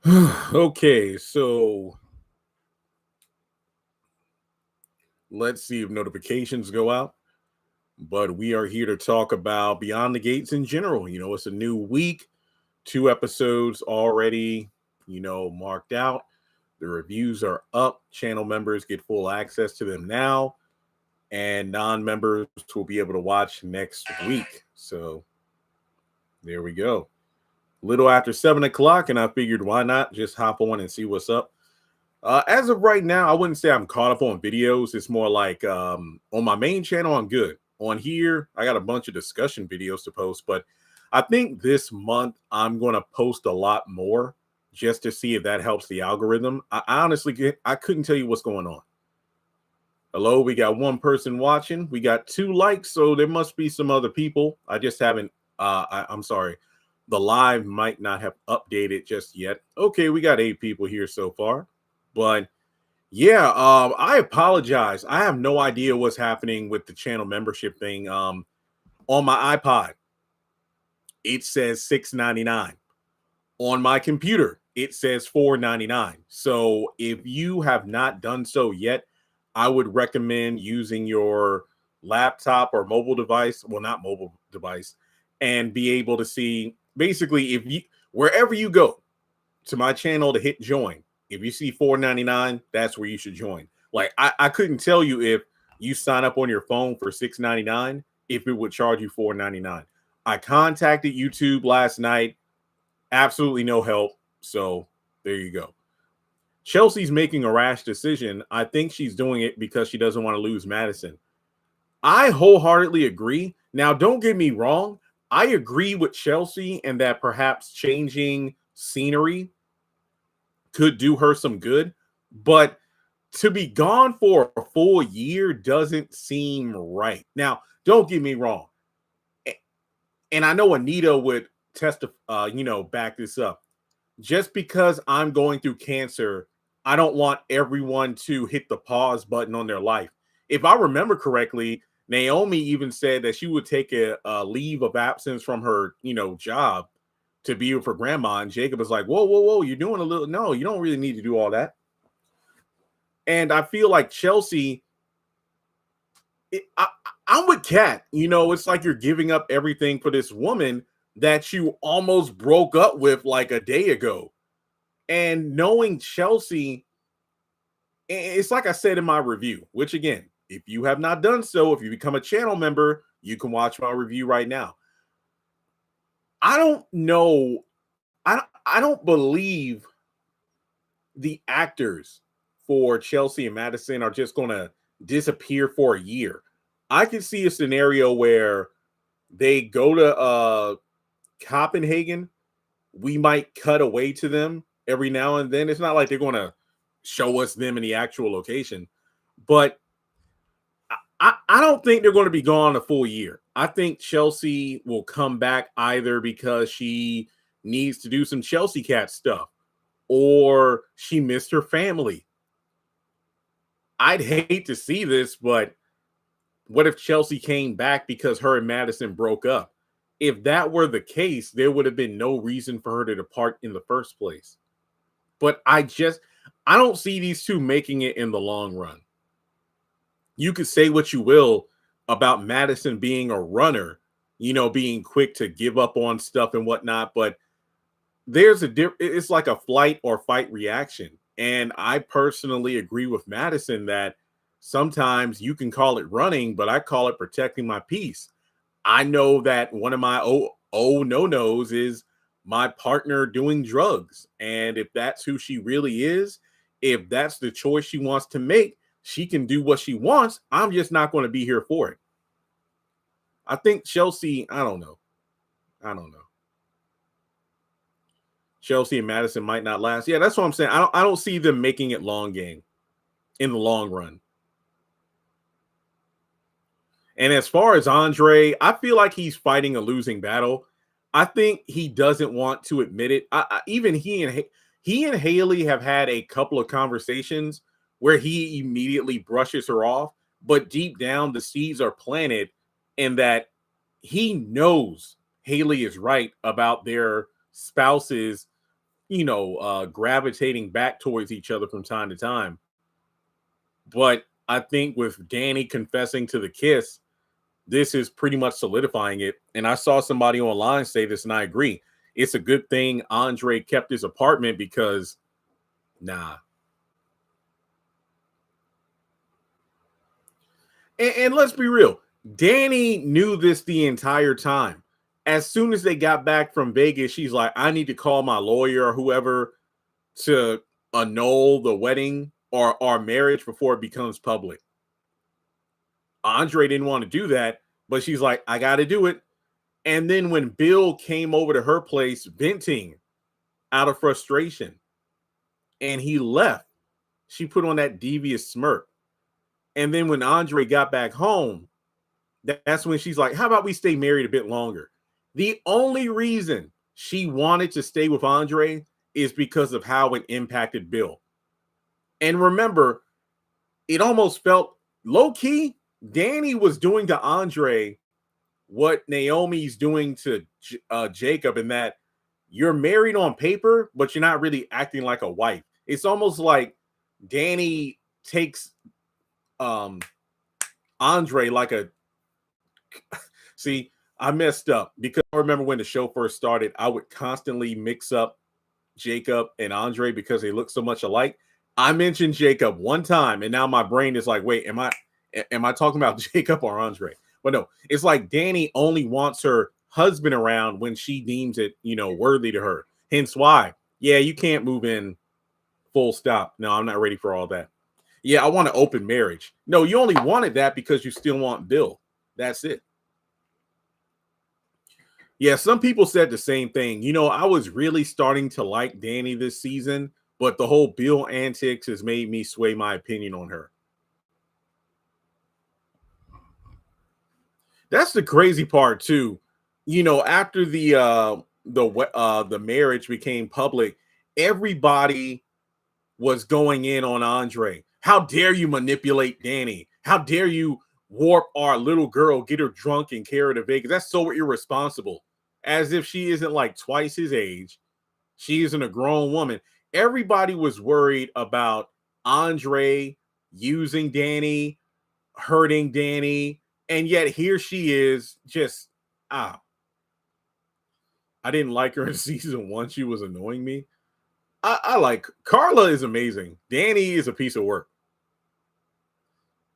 Okay, so let's see if notifications go out. But we are here to talk about Beyond the Gates in general. It's a new week, 2 episodes already, marked out. The reviews are up. Channel members get full access to them now, and non members will be able to watch next week. So there we go. Little after 7 o'clock, and I figured why not just hop on and see what's up. As of right now, I wouldn't say I'm caught up on videos. It's more like on my main channel, I'm good. On here, I got a bunch of discussion videos to post, but I think this month I'm going to post a lot more just to see if that helps the algorithm. I honestly, I couldn't tell you what's going on. Hello, we got one person watching. We got 2 likes, so there must be some other people. I just haven't. I'm sorry. The live might not have updated just yet. Okay, we got 8 people here so far. But yeah, I apologize. I have no idea what's happening with the channel membership thing. On my iPod, it says $6.99. On my computer, it says $4.99. So if you have not done so yet, I would recommend using your laptop or mobile device. Well, not mobile device, and be able to see basically if you wherever you go to my channel to hit join. If you see $4.99, that's where you should join. Like I couldn't tell you if you sign up on your phone for $6.99 if it would charge you $4.99. I contacted YouTube last night. Absolutely no help. So there you go. Chelsea's making a rash decision. I think she's doing it because she doesn't want to lose Madison. I wholeheartedly agree. Now, don't get me wrong. I agree with Chelsea and that perhaps changing scenery could do her some good, but to be gone for a full year doesn't seem right. Now, don't get me wrong. And I know Anita would back this up. Just because I'm going through cancer, I don't want everyone to hit the pause button on their life. If I remember correctly, Naomi even said that she would take a leave of absence from her, job to be with her grandma. And Jacob was like, whoa, whoa, whoa, you're doing a little. No, you don't really need to do all that. And I feel like Chelsea, I'm with Kat. It's like you're giving up everything for this woman that you almost broke up with like a day ago. And knowing Chelsea, it's like I said in my review, which again, if you have not done so, if you become a channel member, you can watch my review right now. I don't know. I don't believe the actors for Chelsea and Madison are just going to disappear for a year. I can see a scenario where they go to Copenhagen. We might cut away to them every now and then. It's not like they're going to show us them in the actual location, but I don't think they're going to be gone a full year. I think Chelsea will come back either because she needs to do some Chelsea Cat stuff or she missed her family. I'd hate to see this, but what if Chelsea came back because her and Madison broke up? If that were the case, there would have been no reason for her to depart in the first place. But I don't see these two making it in the long run. You could say what you will about Madison being a runner, being quick to give up on stuff and whatnot, but it's like a flight or fight reaction. And I personally agree with Madison that sometimes you can call it running, but I call it protecting my peace. I know that one of my no-nos is my partner doing drugs. And if that's who she really is, if that's the choice she wants to make, she can do what she wants. I'm just not going to be here for it. I think Chelsea, I don't know. Chelsea and Madison might not last. Yeah, that's what I'm saying. I don't see them making it long game in the long run. And as far as Andre, I feel like he's fighting a losing battle. I think he doesn't want to admit it. Even he and Haley have had a couple of conversations where he immediately brushes her off, but deep down the seeds are planted in that he knows Haley is right about their spouses, gravitating back towards each other from time to time. But I think with Danni confessing to the kiss, this is pretty much solidifying it. And I saw somebody online say this, and I agree. It's a good thing Andre kept his apartment because, nah. And let's be real. Danni knew this the entire time. As soon as they got back from Vegas, she's like, I need to call my lawyer or whoever to annul the wedding or our marriage before it becomes public. Andre didn't want to do that, but she's like, I got to do it. And then when Bill came over to her place venting out of frustration and he left, she put on that devious smirk. And then when Andre got back home, that's when she's like, how about we stay married a bit longer? The only reason she wanted to stay with Andre is because of how it impacted Bill. And remember, it almost felt low-key. Danni was doing to Andre what Naomi's doing to Jacob, in that you're married on paper, but you're not really acting like a wife. It's almost like Danni takes Andre like a see, I messed up because I remember when the show first started, I would constantly mix up Jacob and Andre because they look so much alike. I mentioned Jacob one time, and now my brain is like, wait, am I talking about Jacob or Andre? But no, it's like Danni only wants her husband around when she deems it, worthy to her. Hence why, yeah, you can't move in, full stop. No, I'm not ready for all that. Yeah, I want an open marriage. No, you only wanted that because you still want Bill. That's it. Yeah, some people said the same thing. I was really starting to like Danni this season, but the whole Bill antics has made me sway my opinion on her. That's the crazy part too. After the marriage became public, everybody was going in on Andre. How dare you manipulate Danni? How dare you warp our little girl, get her drunk and carry her to Vegas? That's so irresponsible. As if she isn't like twice his age. She isn't a grown woman. Everybody was worried about Andre using Danni, hurting Danni, and yet here she is just, I didn't like her in season 1. She was annoying me. I like Carla is amazing. Danni is a piece of work.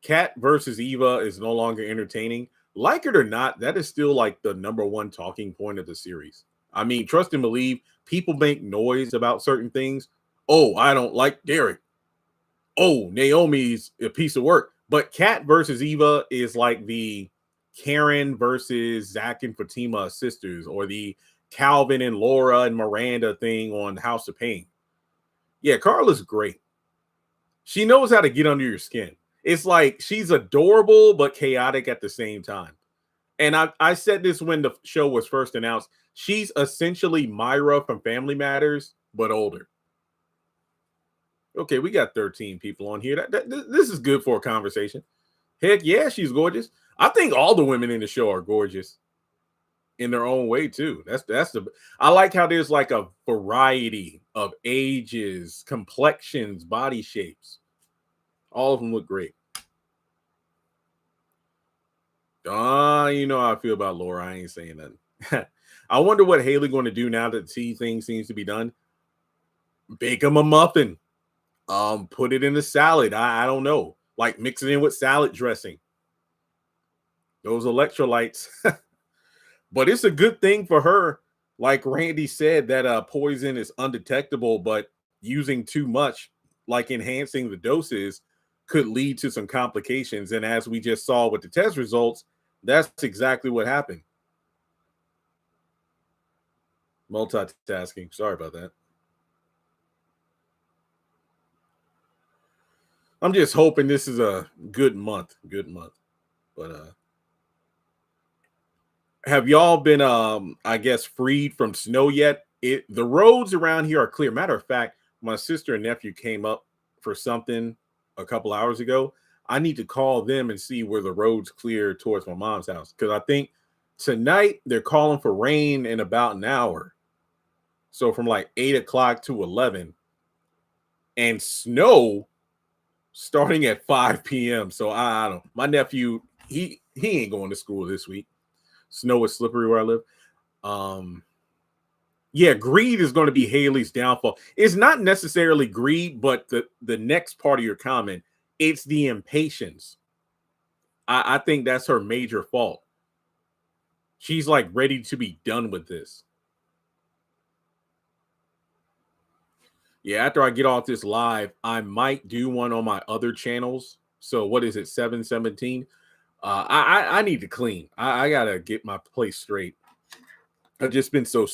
Kat versus Eva is no longer entertaining. Like it or not, that is still like the #1 talking point of the series. I mean, trust and believe, people make noise about certain things. Oh, I don't like Derek. Oh, Naomi's a piece of work. But Kat versus Eva is like the Karen versus Zach and Fatima sisters, or the Calvin and Laura and Miranda thing on House of Pain. Yeah, Carla's great. She knows how to get under your skin. It's like she's adorable but chaotic at the same time. And I said this when the show was first announced. She's essentially Myra from Family Matters, but older. Okay, we got 13 people on here. This is good for a conversation. Heck yeah, she's gorgeous. I think all the women in the show are gorgeous in their own way too. I like how there's like a variety of ages, complexions, body shapes. All of them look great. You know how I feel about Laura. I ain't saying nothing. I wonder what Haley going to do now that tea thing seems to be done. Bake them a muffin. Put it in the salad. I don't know. Like mix it in with salad dressing. Those electrolytes. But it's a good thing for her. Like Randy said, that poison is undetectable, but using too much, like enhancing the doses, could lead to some complications. And as we just saw with the test results, that's exactly what happened. Multitasking. Sorry about that. I'm just hoping this is a good month. But have y'all been I guess freed from snow yet? The roads around here are clear. Matter of fact, my sister and nephew came up for something a couple hours ago. I need to call them and see where the road's clear towards my mom's house, because I think tonight they're calling for rain in about an hour. So from like 8 o'clock to 11, and snow starting at 5 p.m. So I don't. My nephew, he ain't going to school this week. Snow is slippery where I live. Yeah, greed is going to be Haley's downfall. It's not necessarily greed, but the next part of your comment, it's the impatience. I think that's her major fault. She's like ready to be done with this. Yeah, after I get off this live, I might do one on my other channels. So what is it, 717? I need to clean. I gotta get my place straight. I've just been so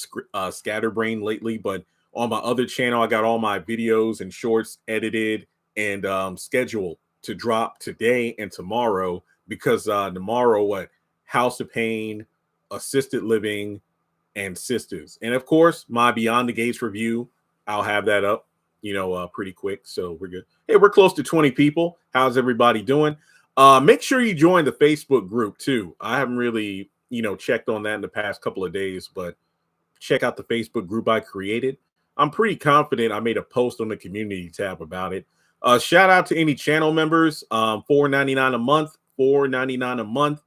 scatterbrained lately, but on my other channel, I got all my videos and shorts edited and scheduled to drop today and tomorrow because tomorrow, House of Pain, Assisted Living, and Sisters. And of course, my Beyond the Gates review, I'll have that up, pretty quick. So we're good. Hey, we're close to 20 people. How's everybody doing? Make sure you join the Facebook group too. I haven't really, checked on that in the past couple of days, but check out the Facebook group I created. I'm pretty confident I made a post on the community tab about it. Shout out to any channel members. $4.99 a month, $4.99 a month.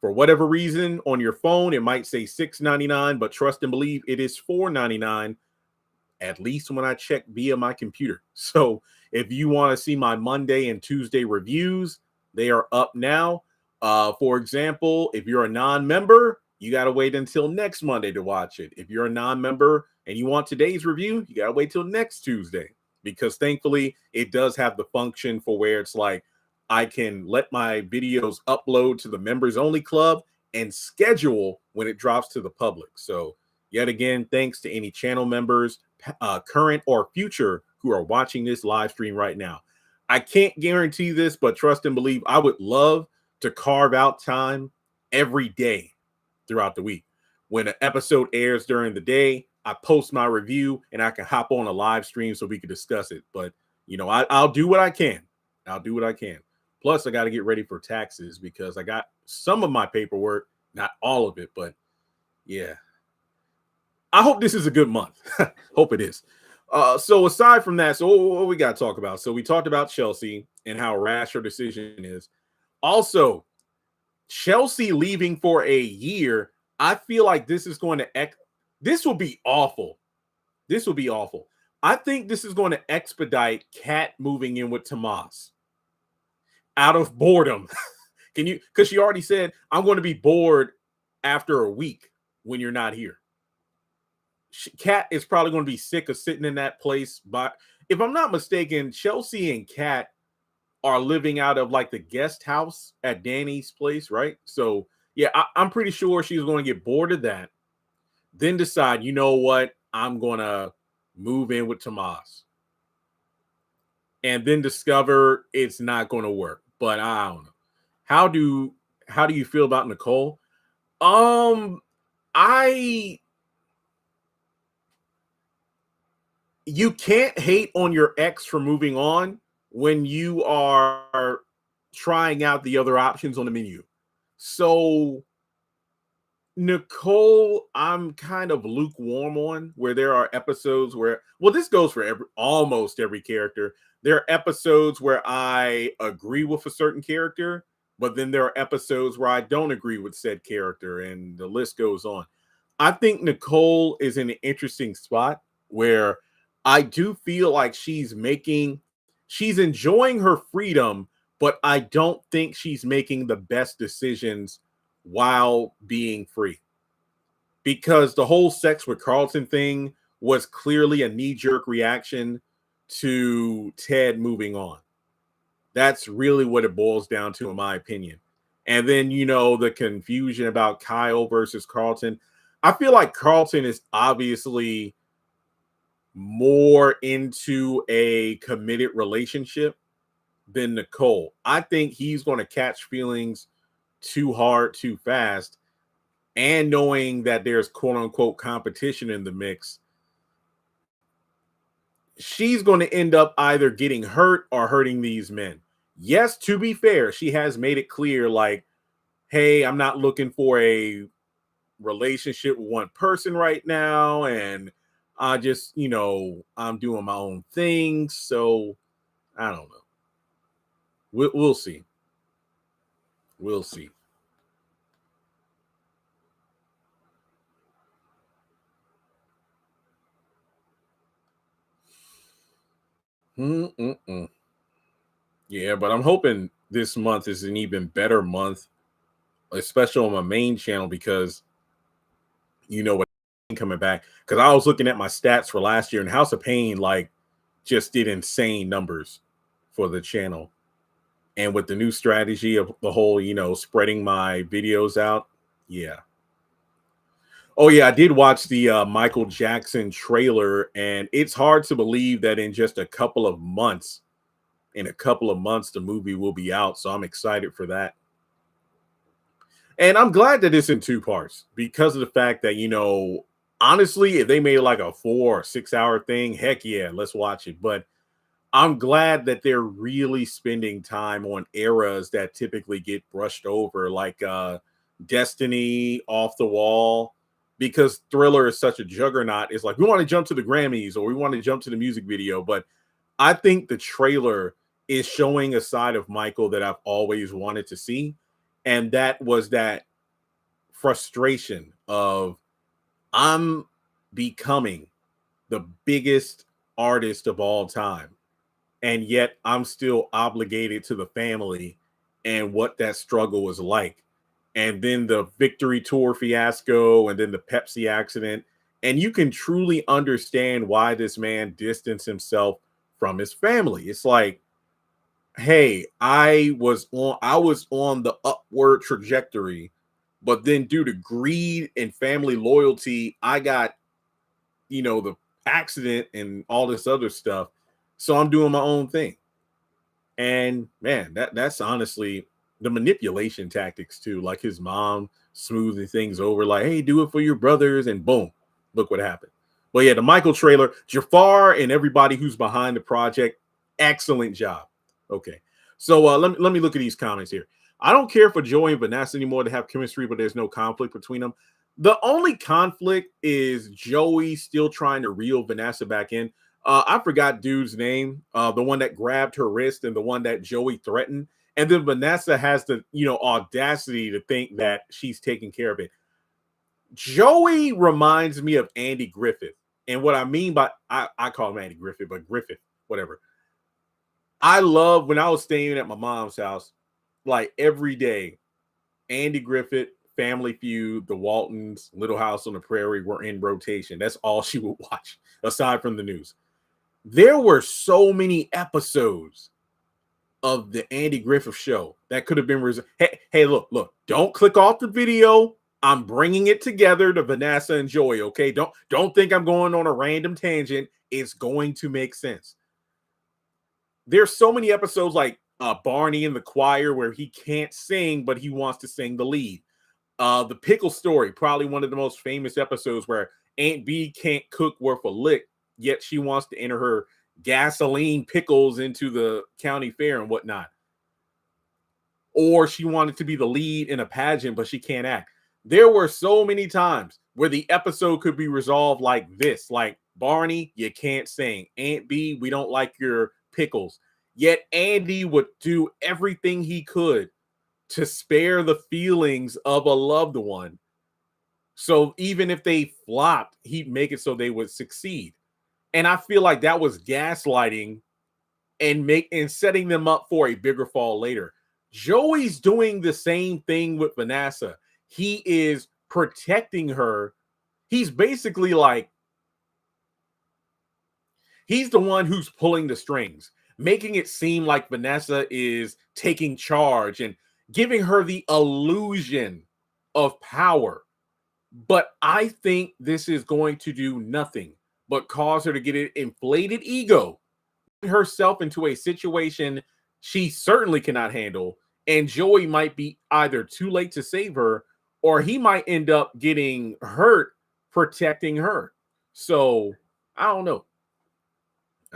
For whatever reason, on your phone, it might say $6.99, but trust and believe it is $4.99, at least when I check via my computer. So if you want to see my Monday and Tuesday reviews, they are up now. For example, if you're a non-member, you got to wait until next Monday to watch it. If you're a non-member and you want today's review, you got to wait till next Tuesday, because thankfully it does have the function for where it's like I can let my videos upload to the members only club and schedule when it drops to the public. So yet again, thanks to any channel members, current or future, who are watching this live stream right now. I can't guarantee this, but trust and believe I would love to carve out time every day throughout the week. When an episode airs during the day, I post my review and I can hop on a live stream so we can discuss it. But, I'll do what I can. I'll do what I can. Plus, I got to get ready for taxes because I got some of my paperwork, not all of it, but yeah. I hope this is a good month. Hope it is. So aside from that, so what we got to talk about? So we talked about Chelsea and how rash her decision is. Also, Chelsea leaving for a year. I feel like this is going to this will be awful. This will be awful. I think this is going to expedite Kat moving in with Tomas out of boredom. Because she already said, I'm going to be bored after a week when you're not here. Kat is probably going to be sick of sitting in that place. But if I'm not mistaken, Chelsea and Kat are living out of like the guest house at Danny's place, right? So yeah, I'm pretty sure she's going to get bored of that. Then decide, you know what? I'm going to move in with Tomas. And then discover it's not going to work. But I don't know. How do you feel about Nicole? You can't hate on your ex for moving on when you are trying out the other options on the menu. So Nicole, I'm kind of lukewarm on, where there are episodes where, well, this goes for almost every character. There are episodes where I agree with a certain character, but then there are episodes where I don't agree with said character, and the list goes on. I think Nicole is in an interesting spot where I do feel like she's enjoying her freedom, but I don't think she's making the best decisions while being free. Because the whole sex with Carlton thing was clearly a knee-jerk reaction to Ted moving on. That's really what it boils down to, in my opinion. And then, the confusion about Kyle versus Carlton. I feel like Carlton is obviously more into a committed relationship than Nicole. I think he's going to catch feelings too hard, too fast. And knowing that there's quote unquote competition in the mix, she's going to end up either getting hurt or hurting these men. Yes, to be fair, she has made it clear, like, hey, I'm not looking for a relationship with one person right now, and I just, I'm doing my own thing. So I don't know. We'll see. We'll see. Mm-mm-mm. Yeah, but I'm hoping this month is an even better month, especially on my main channel, because what coming back. Because I was looking at my stats for last year, and House of Pain like just did insane numbers for the channel. And with the new strategy of the whole, spreading my videos out, yeah. Oh yeah, I did watch the Michael Jackson trailer, and it's hard to believe that in just a couple of months, the movie will be out. So I'm excited for that. And I'm glad that it's in two parts because of the fact that, honestly, if they made like a 4 or 6 hour thing, heck yeah, let's watch it. But I'm glad that they're really spending time on eras that typically get brushed over, like Destiny, Off the Wall, because Thriller is such a juggernaut. It's like we want to jump to the Grammys or we want to jump to the music video. But I think the trailer is showing a side of Michael that I've always wanted to see. And that was that frustration of I'm becoming the biggest artist of all time, and yet I'm still obligated to the family and what that struggle was like. And then the victory tour fiasco, and then the Pepsi accident. And you can truly understand why this man distanced himself from his family. It's like, hey, I was on the upward trajectory, but then due to greed and family loyalty, I got, the accident and all this other stuff. So I'm doing my own thing. And man, that's honestly the manipulation tactics too. Like his mom smoothing things over, like, hey, do it for your brothers, and boom, look what happened. But yeah, the Michael trailer, Jafar and everybody who's behind the project, excellent job. Okay. So let me look at these comments here. I don't care for Joey and Vanessa anymore to have chemistry, but there's no conflict between them. The only conflict is Joey still trying to reel Vanessa back in. I forgot dude's name, the one that grabbed her wrist and the one that Joey threatened. And then Vanessa has the, audacity to think that she's taking care of it. Joey reminds me of Andy Griffith. And what I mean by, I call him Andy Griffith, but Griffith, whatever. I love when I was staying at my mom's house, like every day, Andy Griffith, Family Feud, The Waltons, Little House on the Prairie were in rotation. That's all she would watch, aside from the news. There were so many episodes of the Andy Griffith show that could have been hey, look, don't click off the video. I'm bringing it together to Vanessa and Joey, okay? Don't think I'm going on a random tangent. It's going to make sense. There's so many episodes like Barney in the choir where he can't sing, but he wants to sing the lead. The pickle story, probably one of the most famous episodes where Aunt B can't cook worth a lick, yet she wants to enter her gasoline pickles into the county fair and whatnot. Or she wanted to be the lead in a pageant, but she can't act. There were so many times where the episode could be resolved like this, like, Barney, you can't sing. Aunt B, we don't like your pickles. Yet Andy would do everything he could to spare the feelings of a loved one. So even if they flopped, he'd make it so they would succeed. And I feel like that was gaslighting and setting them up for a bigger fall later. Joey's doing the same thing with Vanessa. He is protecting her. He's basically like, he's the one who's pulling the strings, making it seem like Vanessa is taking charge and giving her the illusion of power. But I think this is going to do nothing but cause her to get an inflated ego, herself into a situation she certainly cannot handle. And Joey might be either too late to save her, or he might end up getting hurt protecting her. So I don't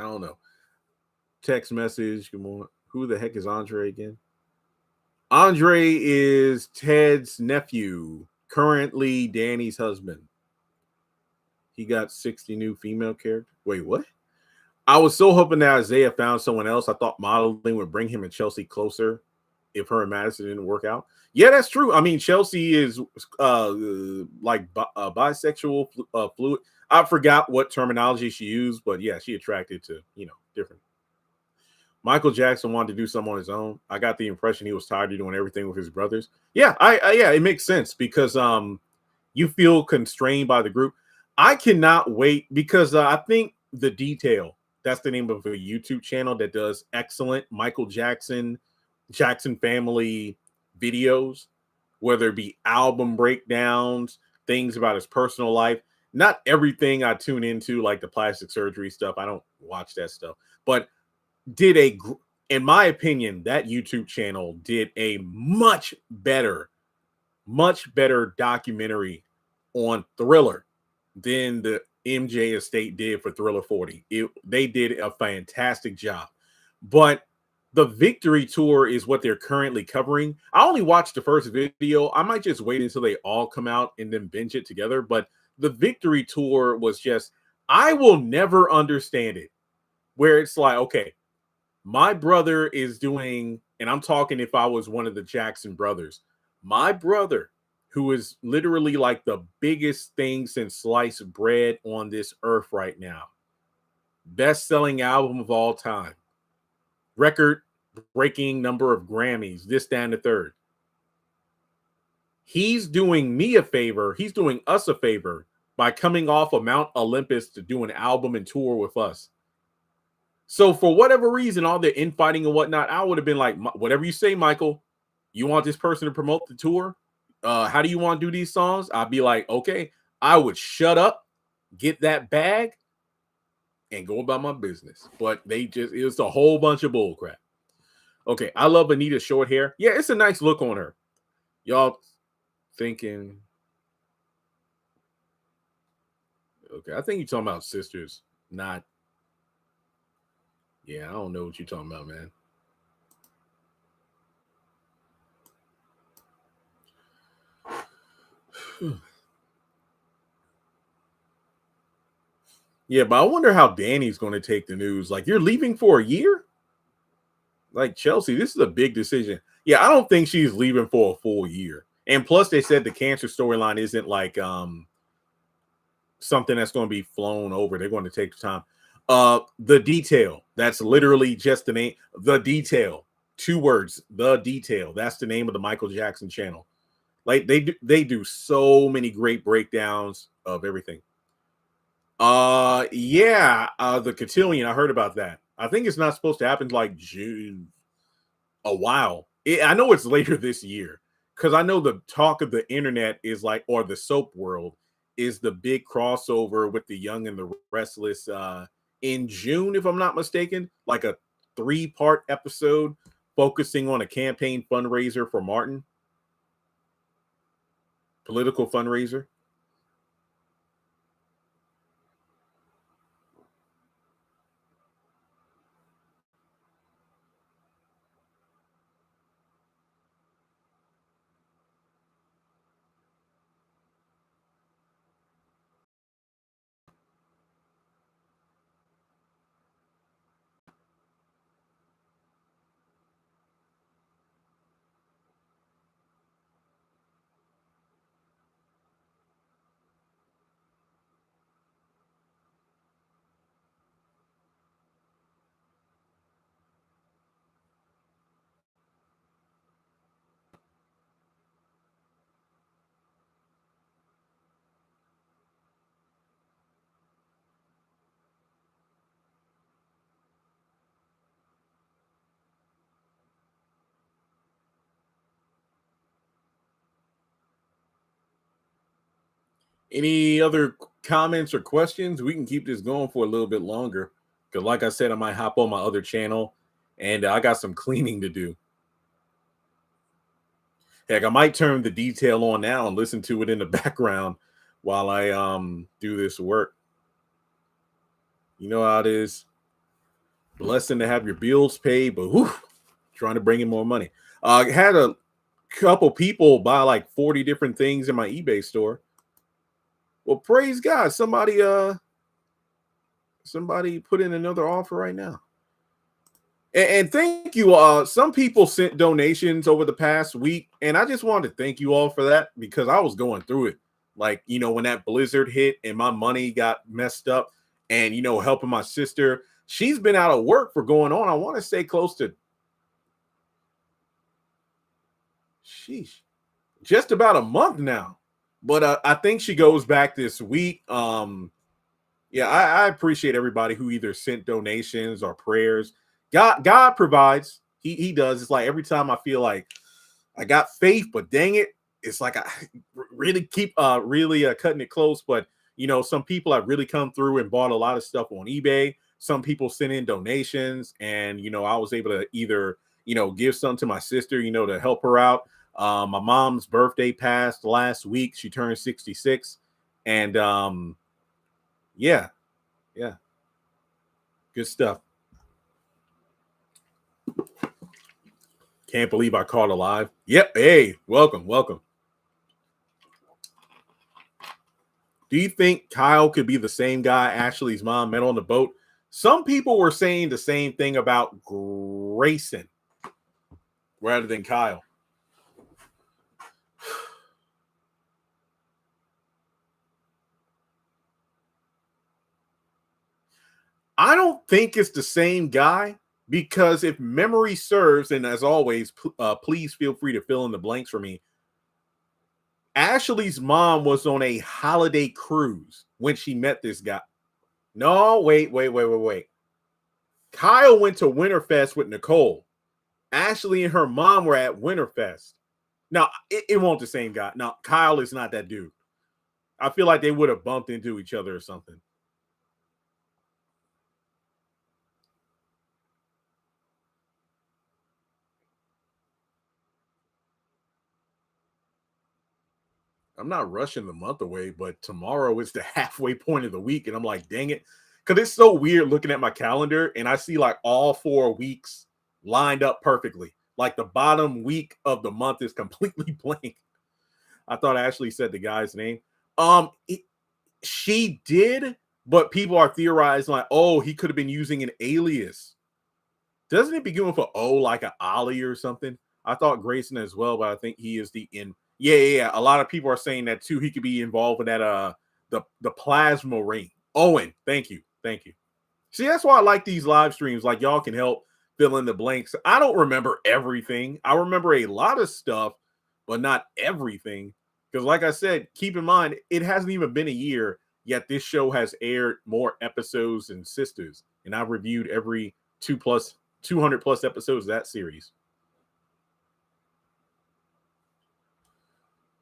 know. Text message. Come on. Who the heck is Andre again? Andre is Ted's nephew, currently Danny's husband. He got 60 new female characters. Wait, what? I was so hoping that Isaiah found someone else. I thought modeling would bring him and Chelsea closer if her and Madison didn't work out. Yeah, that's true. I mean, Chelsea is bisexual, fluid. I forgot what terminology she used, but yeah, she attracted to, different. Michael Jackson wanted to do something on his own. I got the impression he was tired of doing everything with his brothers. Yeah, yeah, it makes sense because you feel constrained by the group. I cannot wait because I think The Detail, that's the name of a YouTube channel that does excellent Michael Jackson family videos, whether it be album breakdowns, things about his personal life. Not everything I tune into, like the plastic surgery stuff. I don't watch that stuff, but in my opinion, that YouTube channel did a much better documentary on Thriller than the MJ estate did for Thriller 40. They did a fantastic job. But the Victory Tour is what they're currently covering. I only watched the first video. I might just wait until they all come out and then binge it together. But the Victory Tour was just, I will never understand it. Where it's like, okay, my brother is doing, and I'm talking if I was one of the Jackson brothers, my brother, who is literally like the biggest thing since sliced bread on this earth right now, best-selling album of all time, record-breaking number of Grammys, this, that, and the third. He's doing me a favor. He's doing us a favor by coming off of Mount Olympus to do an album and tour with us. So for whatever reason, all the infighting and whatnot, I would have been like, whatever you say, Michael, you want this person to promote the tour? How do you want to do these songs? I'd be like, okay, I would shut up, get that bag, and go about my business. But it was a whole bunch of bull crap. Okay, I love Anita's short hair. Yeah, it's a nice look on her. Y'all thinking, okay, I think you're talking about sisters, not. Yeah, I don't know what you're talking about, man. Yeah, but I wonder how Danny's going to take the news. Like, you're leaving for a year? Like, Chelsea, this is a big decision. Yeah, I don't think she's leaving for a full year. And plus, they said the cancer storyline isn't like something that's going to be flown over. They're going to take the time. The Detail. That's literally just the name. The Detail. 2 words. The Detail. That's the name of the Michael Jackson channel. Like, they do so many great breakdowns of everything. Yeah, the cotillion. I heard about that. I think it's not supposed to happen like June. A while. I know it's later this year because I know the talk of the internet is like, or the soap world is the big crossover with The Young and the Restless in June, if I'm not mistaken, like a 3-part episode focusing on a campaign fundraiser for Martin, political fundraiser. Any other comments or questions? We can keep this going for a little bit longer because, like I said, I might hop on my other channel and I got some cleaning to do. Heck, I might turn The Detail on now and listen to it in the background while I do this work. You know how it is. Blessing to have your bills paid, but trying to bring in more money. I had a couple people buy like 40 different things in my eBay store. Well, praise God. Somebody put in another offer right now. And thank you. Some people sent donations over the past week, and I just wanted to thank you all for that because I was going through it. Like, when that blizzard hit and my money got messed up, and helping my sister. She's been out of work for going on, I want to say close to just about a month now. But I think she goes back this week. Yeah, I appreciate everybody who either sent donations or prayers. God provides. He does. It's like every time I feel like I got faith, but dang it, it's like I really keep cutting it close. But some people have really come through and bought a lot of stuff on eBay. Some people sent in donations, and I was able to either give some to my sister, to help her out. My mom's birthday passed last week. She turned 66, and yeah, good stuff. Can't believe I caught alive. Yep. Hey, welcome. Do you think Kyle could be the same guy Ashley's mom met on the boat? Some people were saying the same thing about Grayson rather than Kyle. I don't think it's the same guy because if memory serves, and as always, please feel free to fill in the blanks for me. Ashley's mom was on a holiday cruise when she met this guy. No, wait. Kyle went to Winterfest with Nicole. Ashley and her mom were at Winterfest. Now, it won't the same guy. Now, Kyle is not that dude. I feel like they would have bumped into each other or something. I'm not rushing the month away, but tomorrow is the halfway point of the week. And I'm like, dang it. Because it's so weird looking at my calendar and I see like all 4 weeks lined up perfectly. Like the bottom week of the month is completely blank. I thought Ashley said the guy's name. She did, but people are theorizing like, oh, he could have been using an alias. Doesn't it begin with an O, like an Ollie or something? I thought Grayson as well, but I think he is the in. Yeah. A lot of people are saying that too. He could be involved with that the plasma ring. Owen, thank you. See, that's why I like these live streams. Like y'all can help fill in the blanks. I don't remember everything. I remember a lot of stuff, but not everything. Because like I said, keep in mind, it hasn't even been a year yet. This show has aired more episodes than Sisters, and I've reviewed every 200 plus episodes of that series.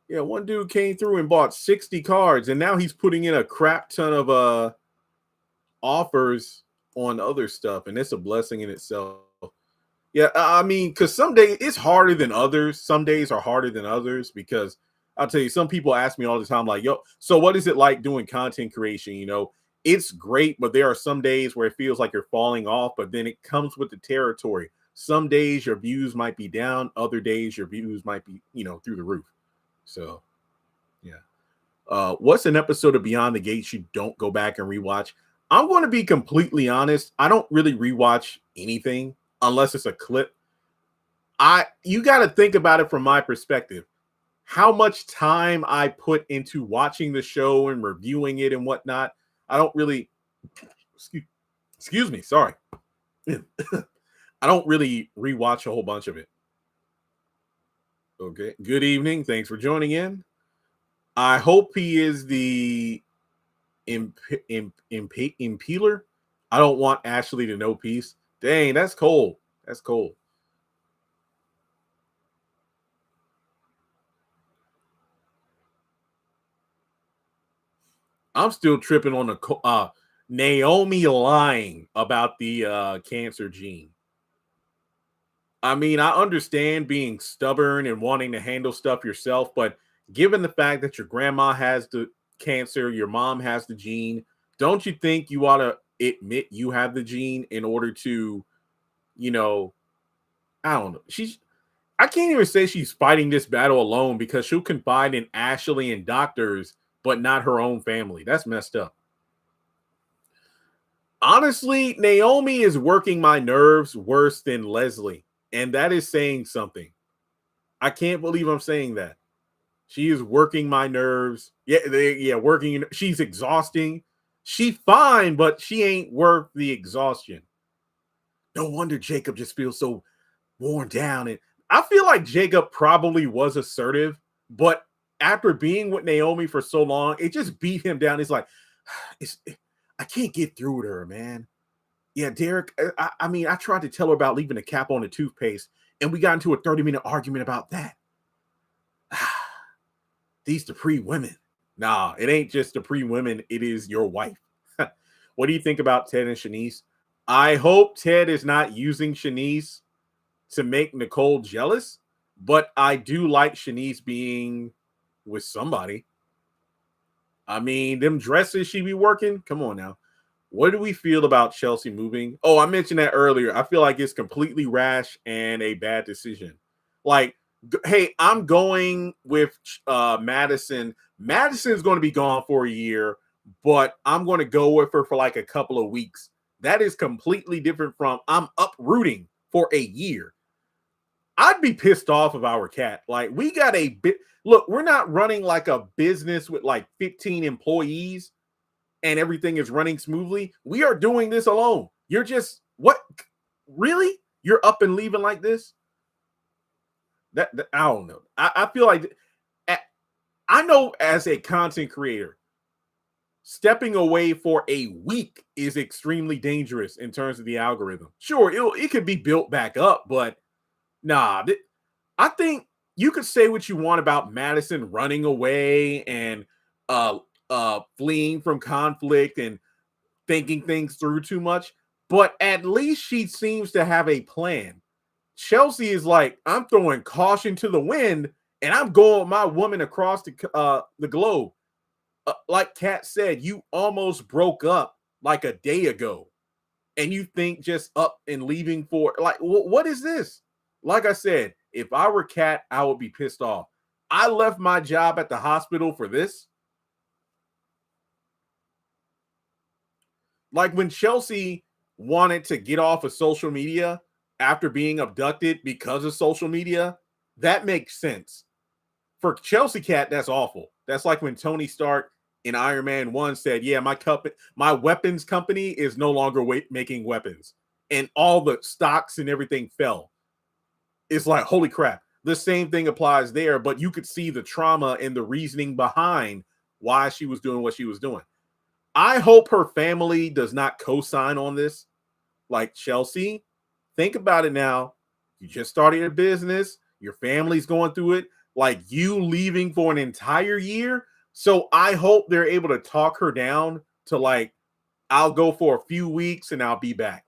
Yeah, one dude came through and bought 60 cards, and now he's putting in a crap ton of offers on other stuff, and it's a blessing in itself. Yeah, I mean, because some days it's harder than others. Some days are harder than others because I'll tell you, some people ask me all the time, like, yo, so what is it like doing content creation? It's great, but there are some days where it feels like you're falling off, but then it comes with the territory. Some days your views might be down, other days your views might be, through the roof. So, yeah. What's an episode of Beyond the Gates you don't go back and rewatch? I'm going to be completely honest. I don't really rewatch anything unless it's a clip. You got to think about it from my perspective. How much time I put into watching the show and reviewing it and whatnot. I don't really, excuse me, sorry. I don't really rewatch a whole bunch of it. Okay. Good evening. Thanks for joining in. I hope he is the impealer. I don't want Ashley to know peace. Dang, that's cold. That's cold. I'm still tripping on the Naomi lying about the cancer gene. I mean, I understand being stubborn and wanting to handle stuff yourself, but given the fact that your grandma has the cancer, your mom has the gene, don't you think you ought to admit you have the gene in order to, I don't know. I can't even say she's fighting this battle alone because she'll confide in Ashley and doctors but not her own family. That's messed up. Honestly, Naomi is working my nerves worse than Leslie, and that is saying something. I can't believe I'm saying that. She is working my nerves. Yeah, working. She's exhausting. She fine, but she ain't worth the exhaustion. No wonder Jacob just feels so worn down. And I feel like Jacob probably was assertive, but after being with Naomi for so long, it just beat him down. It's like, I can't get through with her, man. Yeah, Derek, I mean, I tried to tell her about leaving the cap on the toothpaste, and we got into a 30-minute argument about that. These Dupree women. Nah, it ain't just Dupree women. It is your wife. What do you think about Ted and Shanice? I hope Ted is not using Shanice to make Nicole jealous, but I do like Shanice being with somebody. I mean, them dresses she be working. Come on now. What do we feel about Chelsea moving? Oh, I mentioned that earlier. I feel like it's completely rash and a bad decision. Like, hey, I'm going with Madison. Madison's going to be gone for a year, but I'm going to go with her for like a couple of weeks. That is completely different from I'm uprooting for a year. I'd be pissed off if I were Cat. Like, we got a bit. Look, we're not running like a business with like 15 employees and everything is running smoothly. We are doing this alone. You're just, what? Really? You're up and leaving like this? That I don't know. I feel like, I know as a content creator, stepping away for a week is extremely dangerous in terms of the algorithm. Sure, it could be built back up, but nah, I think you could say what you want about Madison running away and fleeing from conflict and thinking things through too much, but at least she seems to have a plan. Chelsea is like, I'm throwing caution to the wind and I'm going with my woman across the globe. Like Kat said, you almost broke up like a day ago and you think just up and leaving for like, what is this? Like I said, if I were Kat, I would be pissed off. I left my job at the hospital for this. Like when Chelsea wanted to get off of social media after being abducted because of social media, that makes sense. For Chelsea Cat, that's awful. That's like when Tony Stark in Iron Man 1 said, yeah, my weapons company is no longer making weapons. And all the stocks and everything fell. It's like, holy crap. The same thing applies there, but you could see the trauma and the reasoning behind why she was doing what she was doing. I hope her family does not co-sign on this. Like, Chelsea, think about it now. You just started a business. Your family's going through it. Like, you leaving for an entire year. So I hope they're able to talk her down to like, I'll go for a few weeks and I'll be back.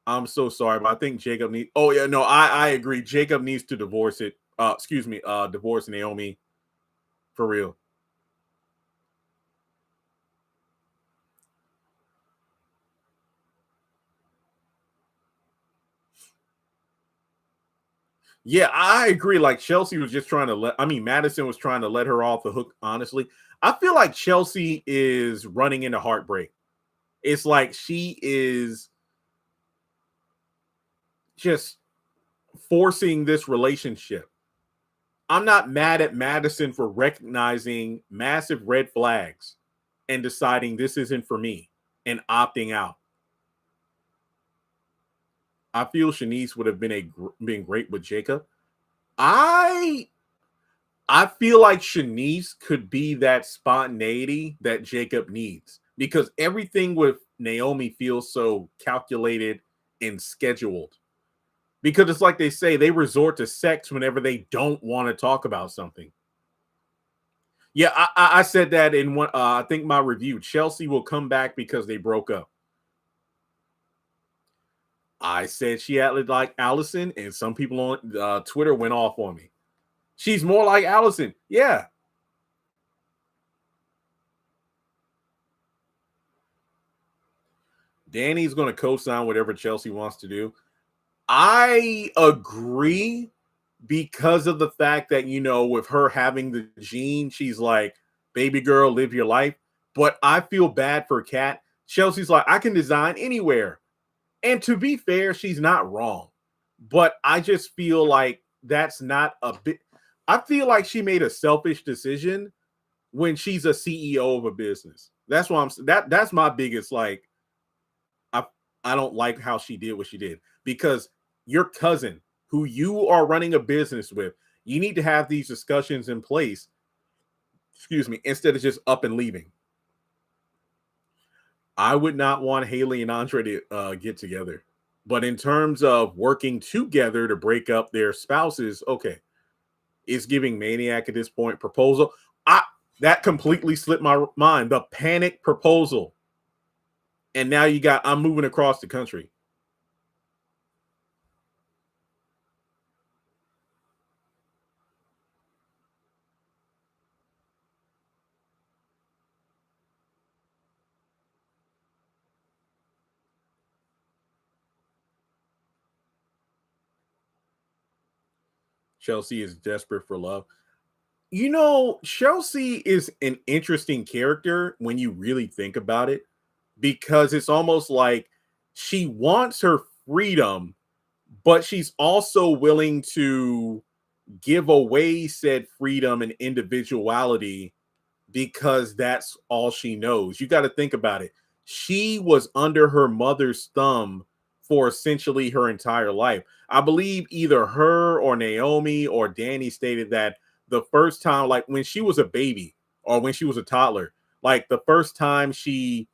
I'm so sorry, but I think Jacob needs. Oh yeah, no, I agree. Jacob needs to divorce it. Divorce Naomi for real. Yeah, I agree. Like Chelsea was just trying to Madison was trying to let her off the hook, honestly. I feel like Chelsea is running into heartbreak. It's like she is just forcing this relationship. I'm not mad at Madison for recognizing massive red flags and deciding this isn't for me and opting out. I feel Shanice would have been great with Jacob. I feel like Shanice could be that spontaneity that Jacob needs because everything with Naomi feels so calculated and scheduled. Because it's like they say, they resort to sex whenever they don't want to talk about something. Yeah, I said that in one. I think my review. Chelsea will come back because they broke up. I said she acted like Allison, and some people on Twitter went off on me. She's more like Allison. Yeah. Danny's going to co-sign whatever Chelsea wants to do. I agree, because of the fact that, with her having the gene, she's like, baby girl, live your life. But I feel bad for Kat. Chelsea's like, I can design anywhere. And to be fair, she's not wrong. But I just feel like that's not a bit. I feel like she made a selfish decision when she's a CEO of a business. That's why that's my biggest, like, I I don't like how she did what she did, because your cousin who you are running a business with, you need to have these discussions in place, excuse me, instead of just up and leaving. I would not want Haley and Andre to get together. But in terms of working together to break up their spouses, okay, it's giving Maniac at this point. Proposal. That completely slipped my mind. The panic proposal. And now you got, I'm moving across the country. Chelsea is desperate for love. Chelsea is an interesting character when you really think about it, because it's almost like she wants her freedom, but she's also willing to give away said freedom and individuality because that's all she knows. You got to think about it. She was under her mother's thumb for essentially her entire life. I believe either her or Naomi or Danni stated that the first time, like when she was a baby or when she was a toddler, like the first time she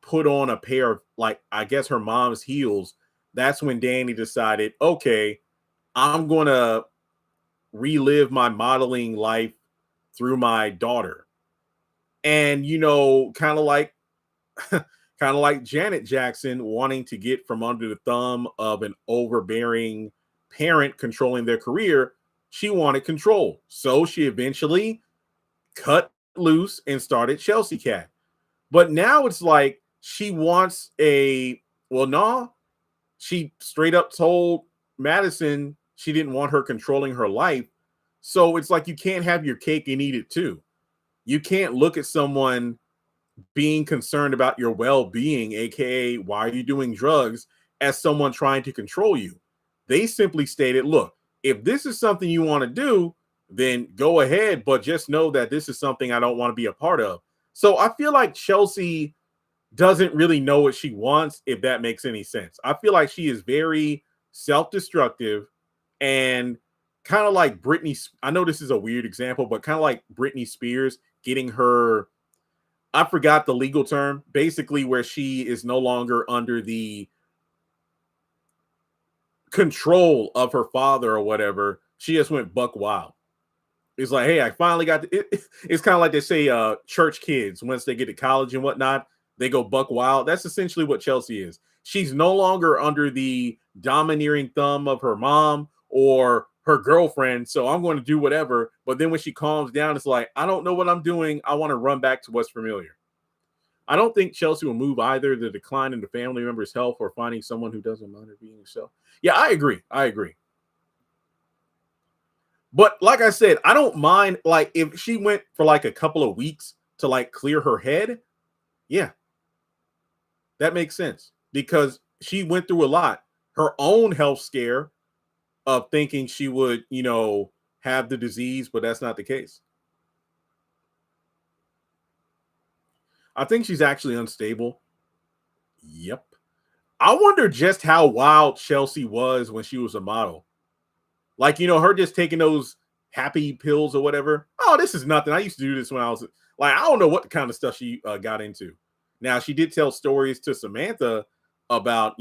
put on a pair of, like, I guess her mom's heels, that's when Danni decided, okay, I'm going to relive my modeling life through my daughter. And, kind of like kind of like Janet Jackson wanting to get from under the thumb of an overbearing parent controlling their career, she wanted control. So she eventually cut loose and started Chelsea Cat. But now it's like she wants no, she straight up told Madison she didn't want her controlling her life. So it's like you can't have your cake and eat it too. You can't look at someone being concerned about your well-being, aka why are you doing drugs, as someone trying to control you. They simply stated, look, if this is something you want to do, then go ahead, but just know that this is something I don't want to be a part of. So I feel like Chelsea doesn't really know what she wants, if that makes any sense. I feel like she is very self-destructive and kind of like Britney. I know this is a weird example, but kind of like Britney Spears getting her, I forgot the legal term, basically where she is no longer under the control of her father or whatever. She just went buck wild. It's like, hey, I finally got it's kind of like they say church kids, once they get to college and whatnot, they go buck wild. That's essentially what Chelsea is. She's no longer under the domineering thumb of her mom or her girlfriend. So I'm going to do whatever. But then when she calms down, it's like, I don't know what I'm doing. I want to run back to what's familiar. I don't think Chelsea will move either the decline in the family member's health or finding someone who doesn't mind her being herself. Yeah, I agree. But like I said, I don't mind, like, if she went for like a couple of weeks to like clear her head. Yeah, that makes sense, because she went through a lot. Her own health scare of thinking she would, have the disease, but that's not the case. I think she's actually unstable. Yep. I wonder just how wild Chelsea was when she was a model. Like, her just taking those happy pills or whatever. Oh, this is nothing. I used to do this when I was like, I don't know what kind of stuff she got into. Now, she did tell stories to Samantha about,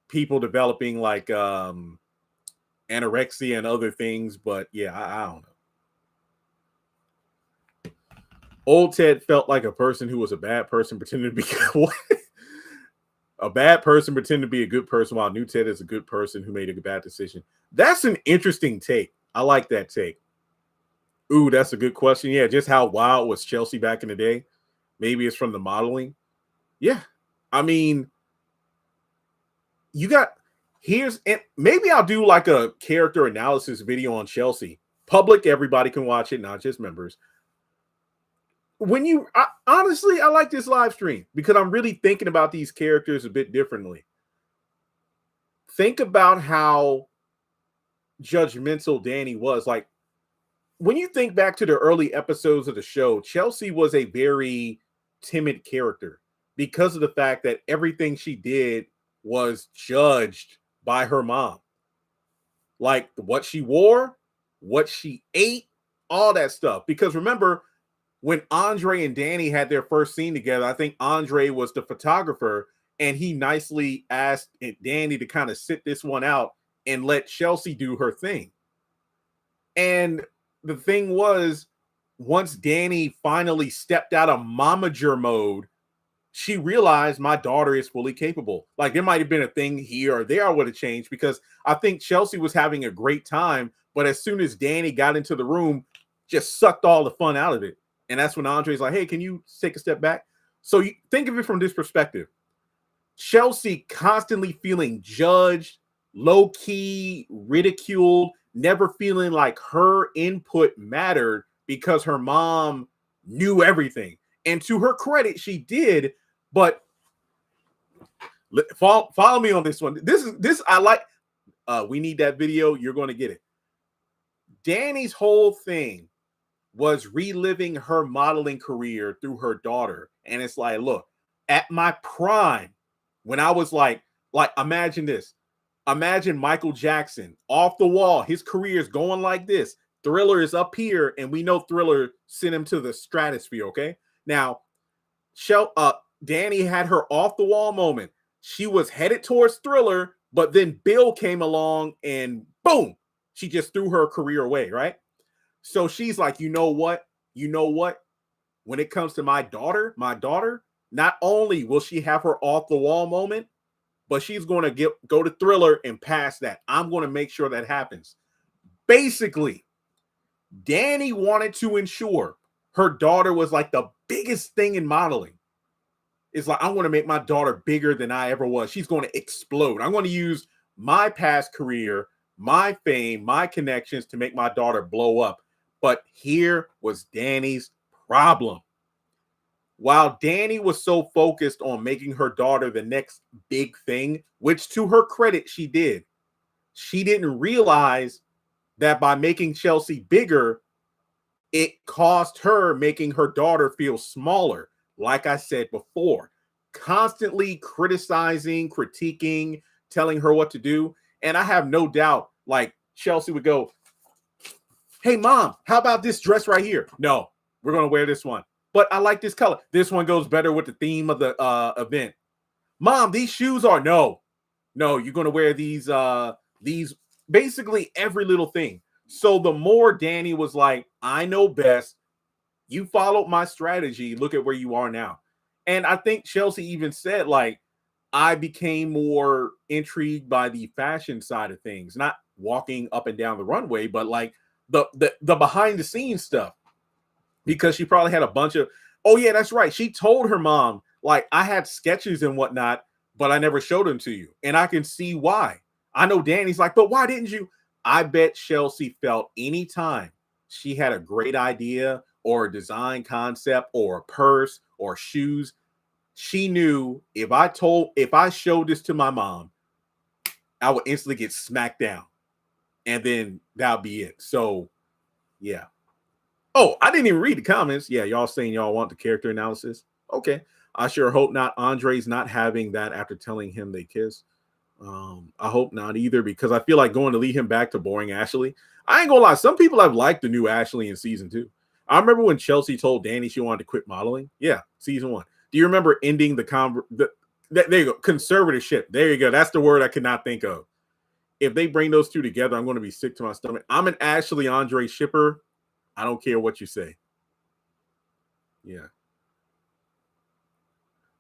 people developing like anorexia and other things. But yeah, I don't know. Old Ted felt like a person who was a bad person pretending to be a bad person pretending to be a good person, while new Ted is a good person who made a bad decision. That's an interesting take. I like that take. Ooh, that's a good question. Yeah, just how wild was Chelsea back in the day? Maybe it's from the modeling. Yeah. I mean, And maybe I'll do like a character analysis video on Chelsea. Public, everybody can watch it, not just members. Honestly, I like this live stream because I'm really thinking about these characters a bit differently. Think about how judgmental Danni was. Like, when you think back to the early episodes of the show, Chelsea was a very timid character because of the fact that everything she did was judged by her mom. Like what she wore, what she ate, all that stuff. Because remember, when Andre and Danni had their first scene together, I think Andre was the photographer, and he nicely asked Danni to kind of sit this one out and let Chelsea do her thing. And the thing was, once Danni finally stepped out of momager mode, she realized my daughter is fully capable. Like, there might have been a thing here or there I would have changed, because I think Chelsea was having a great time, but as soon as Danni got into the room, just sucked all the fun out of it. And that's when Andre's like, hey, can you take a step back? So you think of it from this perspective. Chelsea constantly feeling judged, low-key, ridiculed, never feeling like her input mattered because her mom knew everything. And to her credit, she did, but follow me on this one. This I like. We need that video. You're going to get it. Danni's whole thing was reliving her modeling career through her daughter. And it's like, look, at my prime, when I was like imagine this. Imagine Michael Jackson off the wall. His career is going like this. Thriller is up here, and we know Thriller sent him to the stratosphere, okay? Now, Danni had her off the wall moment. She was headed towards Thriller, but then Bill came along and boom, she just threw her career away, right? So she's like, you know what? When it comes to my daughter, not only will she have her off the wall moment, but she's going to go to Thriller and pass that. I'm going to make sure that happens. Basically, Danni wanted to ensure her daughter was like the biggest thing in modeling. It's like, I want to make my daughter bigger than I ever was. She's going to explode. I'm going to use my past career, my fame, my connections to make my daughter blow up. But here was Danni's problem. While Danni was so focused on making her daughter the next big thing, which to her credit, she did, she didn't realize that by making Chelsea bigger, it cost her making her daughter feel smaller. Like I said before, constantly criticizing, critiquing, telling her what to do. And I have no doubt, like, Chelsea would go, hey, mom, how about this dress right here? No, we're going to wear this one. But I like this color. This one goes better with the theme of the event. Mom, these shoes are no, you're going to wear these basically every little thing. So the more Danni was like, I know best. You followed my strategy. Look at where you are now. And I think Chelsea even said, like, I became more intrigued by the fashion side of things, not walking up and down the runway, but like the behind the scenes stuff. Because she probably had a bunch of, oh yeah, that's right. She told her mom, like, I had sketches and whatnot, but I never showed them to you. And I can see why. I know Danny's like, but why didn't you? I bet Chelsea felt anytime she had a great idea or a design concept or a purse or shoes, she knew if I showed this to my mom, I would instantly get smacked down. And then that'll be it. So, yeah. Oh, I didn't even read the comments. Yeah, y'all saying y'all want the character analysis. Okay. I sure hope not. Andre's not having that after telling him they kiss. I hope not either, because I feel like going to lead him back to boring Ashley. I ain't gonna lie. Some people have liked the new Ashley in season 2. I remember when Chelsea told Danni she wanted to quit modeling. Yeah, season 1. Do you remember ending there you go, conservatorship. There you go. That's the word I could not think of. If they bring those two together, I'm going to be sick to my stomach. I'm an Ashley Andre shipper. I don't care what you say. Yeah.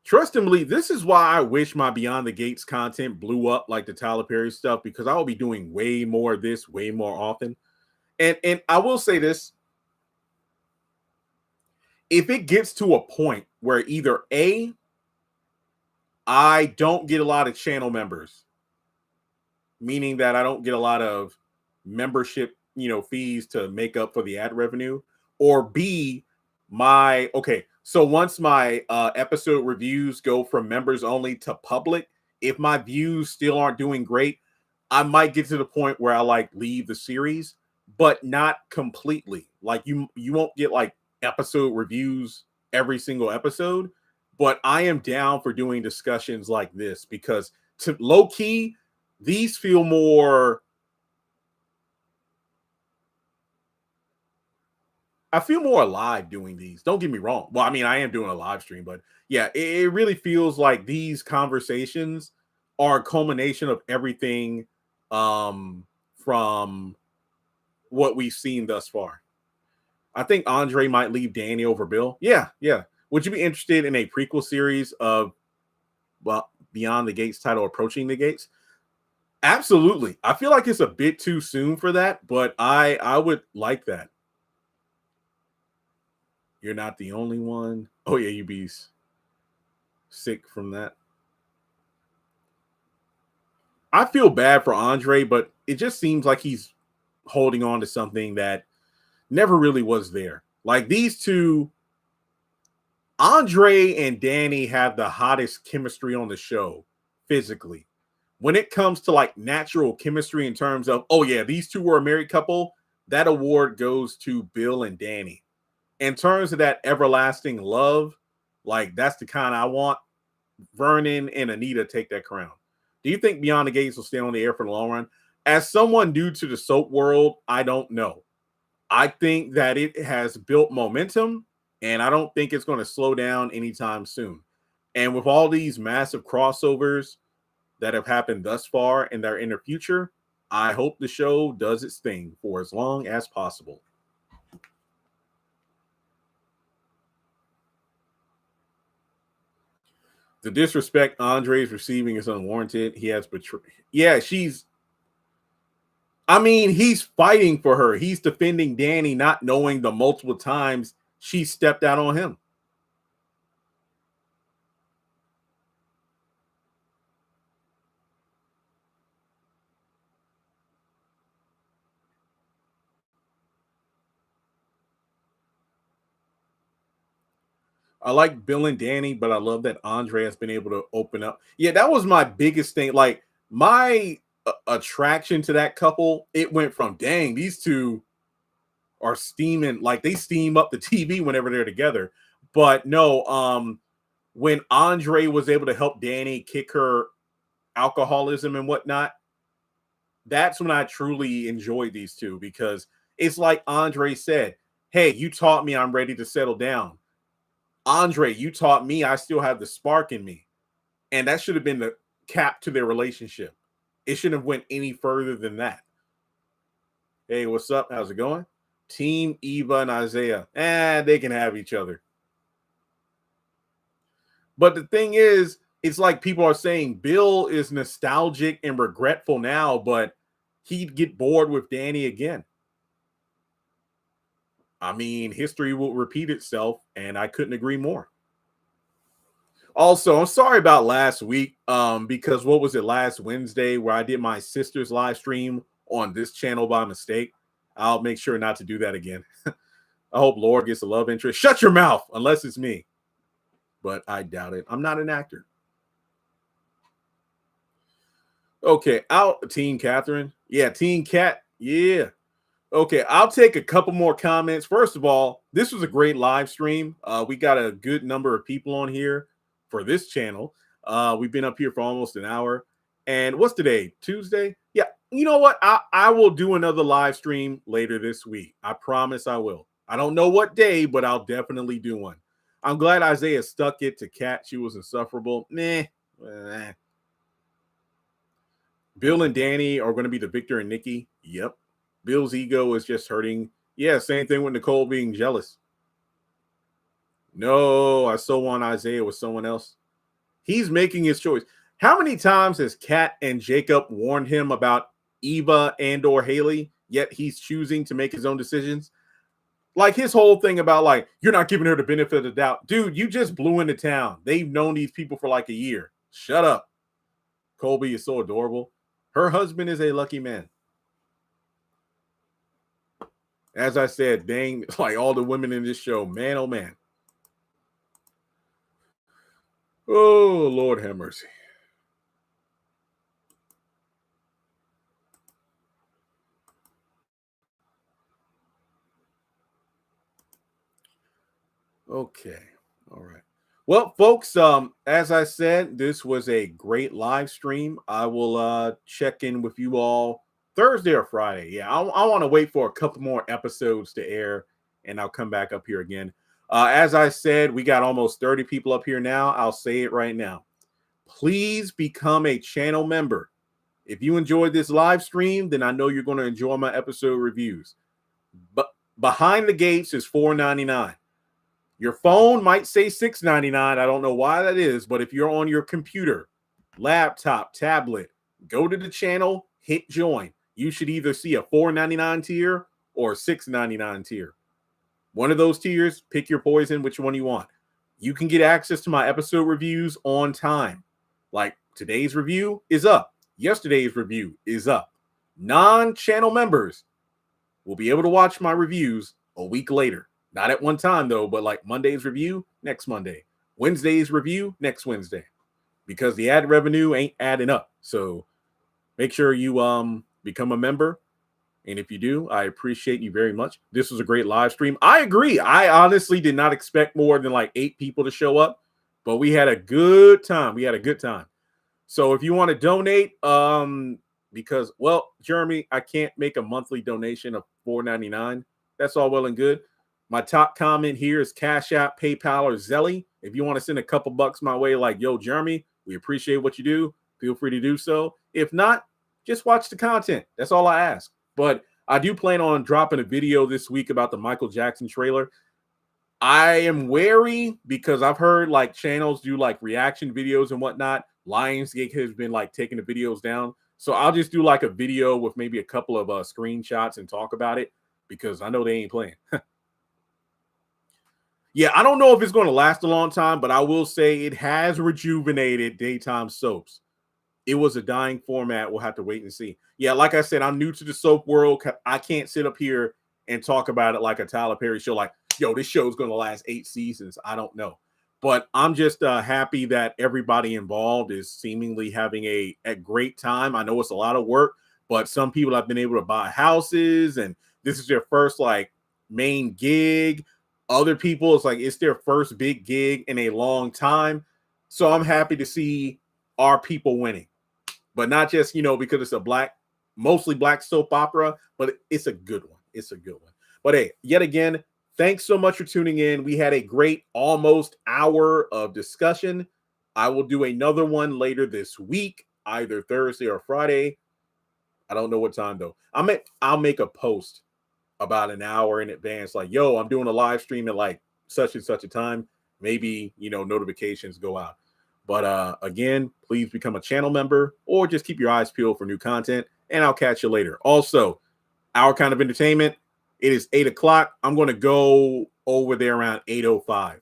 Trust and believe, this is why I wish my Beyond the Gates content blew up like the Tyler Perry stuff, because I will be doing way more of this way more often. And I will say this. If it gets to a point where either A, I don't get a lot of channel members, meaning that I don't get a lot of membership, fees to make up for the ad revenue, or B, so once my episode reviews go from members only to public, if my views still aren't doing great, I might get to the point where I like leave the series, but not completely. Like you won't get like episode reviews every single episode, but I am down for doing discussions like this because to low key, these feel more. I feel more alive doing these. Don't get me wrong. Well, I mean, I am doing a live stream, but yeah, it really feels like these conversations are a culmination of everything from what we've seen thus far. I think Andre might leave Danni over Bill. Yeah, yeah. Would you be interested in a prequel series of Beyond the Gates title, Approaching the Gates? Absolutely. I feel like it's a bit too soon for that, but I would like that. You're not the only one. Oh yeah, you'd be sick from that. I feel bad for Andre, but it just seems like he's holding on to something that never really was there. Like these two, Andre and Danni have the hottest chemistry on the show physically. When it comes to like natural chemistry in terms of, oh yeah, these two were a married couple, that award goes to Bill and Danni. In terms of that everlasting love, like that's the kind I want. Vernon and Anita take that crown. Do you think Beyond the Gates will stay on the air for the long run? As someone new to the soap world, I don't know. I think that it has built momentum, and I don't think it's going to slow down anytime soon. And with all these massive crossovers that have happened thus far and that are in the future, I hope the show does its thing for as long as possible. The disrespect Andre is receiving is unwarranted. He has betrayed. Yeah, he's fighting for her. He's defending Danni, not knowing the multiple times she stepped out on him. I like Bill and Danni, but I love that Andre has been able to open up. Yeah, that was my biggest thing. Like my attraction to that couple, it went from dang, these two are steaming, like they steam up the TV whenever they're together. But no, when Andre was able to help Danni kick her alcoholism and whatnot, that's when I truly enjoyed these two because it's like Andre said, hey, you taught me I'm ready to settle down. Andre, you taught me I still have the spark in me. And that should have been the cap to their relationship. It shouldn't have went any further than that. Hey, what's up? How's it going? Team Eva and Isaiah. They can have each other. But the thing is, it's like people are saying Bill is nostalgic and regretful now, but he'd get bored with Danni again. I mean, history will repeat itself, and I couldn't agree more. Also, I'm sorry about last week, because what was it, last Wednesday where I did my sister's live stream on this channel by mistake? I'll make sure not to do that again. I hope Laura gets a love interest. Shut your mouth, unless it's me. But I doubt it. I'm not an actor. Okay, out Team Catherine. Yeah, Team Cat. Yeah. Okay, I'll take a couple more comments. First of all, this was a great live stream. We got a good number of people on here for this channel. We've been up here for almost an hour. And what's today? Tuesday? Yeah. You know what? I will do another live stream later this week. I promise I will. I don't know what day, but I'll definitely do one. I'm glad Isaiah stuck it to Kat. She was insufferable. Bill and Danni are going to be the Victor and Nikki. Yep. Bill's ego is just hurting. Yeah, same thing with Nicole being jealous. No, I so want Isaiah with someone else. He's making his choice. How many times has Kat and Jacob warned him about Eva and or Haley, yet he's choosing to make his own decisions? Like his whole thing about like, you're not giving her the benefit of the doubt. Dude, you just blew into town. They've known these people for like a year. Shut up. Colby is so adorable. Her husband is a lucky man. As I said, dang, like all the women in this show, man, oh man. Oh, Lord have mercy. Okay. All right. Well, folks, as I said, this was a great live stream. I will check in with you all Thursday or Friday. Yeah, I want to wait for a couple more episodes to air, and I'll come back up here again. As I said, we got almost 30 people up here now. I'll say it right now. Please become a channel member. If you enjoyed this live stream, then I know you're going to enjoy my episode reviews. But behind the gates is $4.99. Your phone might say $6.99. I don't know why that is, but if you're on your computer, laptop, tablet, go to the channel, hit join. You should either see a $4.99 tier or a $6.99 tier. One of those tiers, pick your poison, which one you want. You can get access to my episode reviews on time. Like today's review is up. Yesterday's review is up. Non-channel members will be able to watch my reviews a week later. Not at one time, though, but like Monday's review next Monday. Wednesday's review next Wednesday. Because the ad revenue ain't adding up. So make sure you become a member. And if you do, I appreciate you very much. This was a great live stream. I agree. I honestly did not expect more than like 8 people to show up. But we had a good time. We had a good time. So if you want to donate, because, well, Jeremy, I can't make a monthly donation of $4.99. That's all well and good. My top comment here is Cash App, PayPal, or Zelle. If you want to send a couple bucks my way, like, yo, Jeremy, we appreciate what you do. Feel free to do so. If not, just watch the content. That's all I ask. But I do plan on dropping a video this week about the Michael Jackson trailer. I am wary because I've heard like channels do like reaction videos and whatnot. Lionsgate has been like taking the videos down. So I'll just do like a video with maybe a couple of screenshots and talk about it because I know they ain't playing. Yeah, I don't know if it's going to last a long time, but I will say it has rejuvenated daytime soaps. It was a dying format. We'll have to wait and see. Yeah, like I said, I'm new to the soap world. I can't sit up here and talk about it like a Tyler Perry show, like, yo, this show is going to last 8 seasons. I don't know. But I'm just happy that everybody involved is seemingly having a great time. I know it's a lot of work, but some people have been able to buy houses, and this is their first like main gig. Other people, it's like it's their first big gig in a long time. So I'm happy to see our people winning. But not just, because it's a mostly black soap opera, but it's a good one. It's a good one. But hey, yet again, thanks so much for tuning in. We had a great almost hour of discussion. I will do another one later this week, either Thursday or Friday. I don't know what time, though. I'll make a post about an hour in advance, like, yo, I'm doing a live stream at like such and such a time. Maybe, notifications go out. But again, please become a channel member or just keep your eyes peeled for new content, and I'll catch you later. Also, Our Kind of Entertainment, it is 8 o'clock. I'm going to go over there around 8:05.